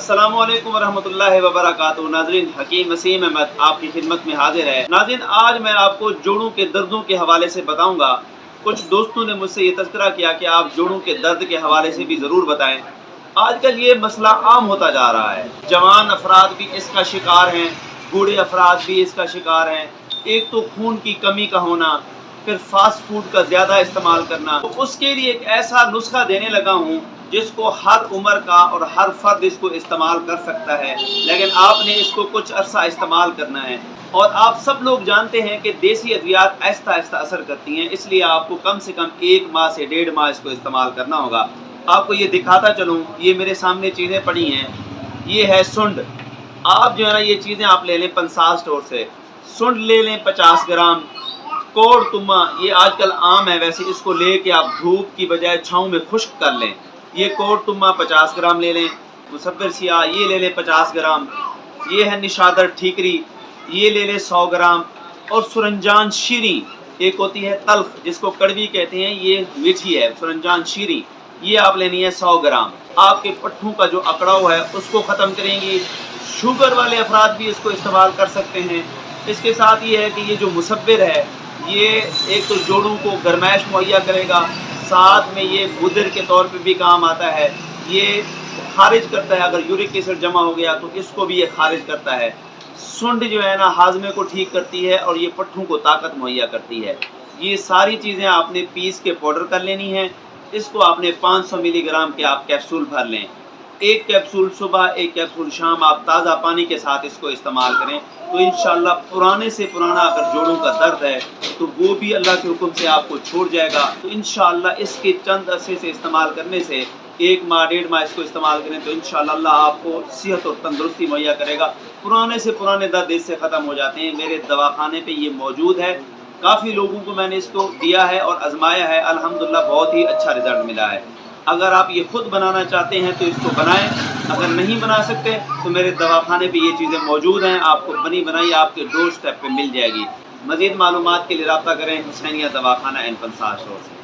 अस्सलामुअलैकुम वरहमतुल्लाहि वबरकातुहू। नाज़रीन, हकीम वसीम अहमद आपकी खिदमत में हाजिर है। नाज़रीन, आज मैं आपको जोड़ों के दर्दों के हवाले से बताऊंगा। कुछ दोस्तों ने मुझसे ये तज़किरा किया कि आप जोड़ों के दर्द के हवाले से भी ज़रूर बताएं। आजकल ये मसला आम होता जा रहा है, जवान अफराद भी इसका शिकार हैं, बूढ़े अफराद भी इसका शिकार हैं। एक तो खून की कमी का होना, फिर फास्ट फूड का ज़्यादा इस्तेमाल करना। तो उसके लिए एक ऐसा नुस्खा देने लगा हूँ जिसको हर उम्र का और हर फर्द इसको इस्तेमाल कर सकता है, लेकिन आपने इसको कुछ अरसा इस्तेमाल करना है। और आप सब लोग जानते हैं कि देसी अद्वियात आहिस्ता आहिस्ता असर करती हैं, इसलिए आपको कम से कम 1 माह से 1.5 माह इसको इस्तेमाल करना होगा। आपको ये दिखाता चलूँ, ये मेरे सामने चीज़ें पड़ी हैं। ये है सुंड। आप जो है ना, ये चीज़ें आप ले लें पंसार स्टोर से। सुंड ले लें 50 ग्राम। कोड़ तुम्मा, ये आजकल आम है, वैसे इसको ले के आप धूप की बजाय छाँव में खुश्क कर लें। ये कोड़ तुम्मा 50 ग्राम ले लें। मुसब्बिर सियाह ये ले लें 50 ग्राम। ये है निशादर ठीकरी, ये ले लें 100 ग्राम। और सुरंजान शीरी, एक होती है तल्ख जिसको कड़वी कहते हैं, ये मीठी है। सुरंजान शीरी ये आप लेनी है 100 ग्राम। आपके पट्ठों का जो अकड़ाव है उसको ख़त्म करेंगी। शुगर वाले अफराद भी इसको इस्तेमाल कर सकते हैं। इसके साथ ये है कि ये जो मुसब्बिर है, ये एक तो जोड़ों को गर्माइश मुहैया करेगा, साथ में ये मुदर के तौर पे भी काम आता है। ये खारिज करता है, अगर यूरिक एसिड जमा हो गया तो इसको भी ये खारिज करता है। सुंड जो है ना, हाजमे को ठीक करती है और ये पट्ठों को ताकत मुहैया करती है। ये सारी चीज़ें आपने पीस के पाउडर कर लेनी है। इसको आपने 500 मिलीग्राम के आप कैप्सूल भर लें। 1 कैप्सूल सुबह, 1 कैप्सूल शाम। आप ताज़ा पानी के साथ इसको इस्तेमाल करें तो इंशाअल्लाह पुराने से पुराना अगर जोड़ों का दर्द है तो वो भी अल्लाह के हुक्म से आपको छोड़ जाएगा। तो इंशाअल्लाह इसके चंद अरसे से इस्तेमाल करने से 1 माह 1.5 माह इसको इस्तेमाल करें तो इंशाअल्लाह अल्लाह आपको सेहत और तंदुरुस्ती मुहैया करेगा। पुराने से पुराने दर्द इससे ख़त्म हो जाते हैं। मेरे दवाखाने पे ये मौजूद है। काफ़ी लोगों को मैंने इसको दिया है और आजमाया है, अल्हम्दुलिल्लाह बहुत ही अच्छा रिज़ल्ट मिला है। अगर आप ये खुद बनाना चाहते हैं तो इसको बनाएं। अगर नहीं बना सकते तो मेरे दवाखाने पे ये चीज़ें मौजूद हैं, आपको बनी बनाई आपके डोर स्टेप पे मिल जाएगी। मज़ीद मालूमात के लिए रब्ता करें हुसैनिया दवाखाना एंड पंसार स्टोर से।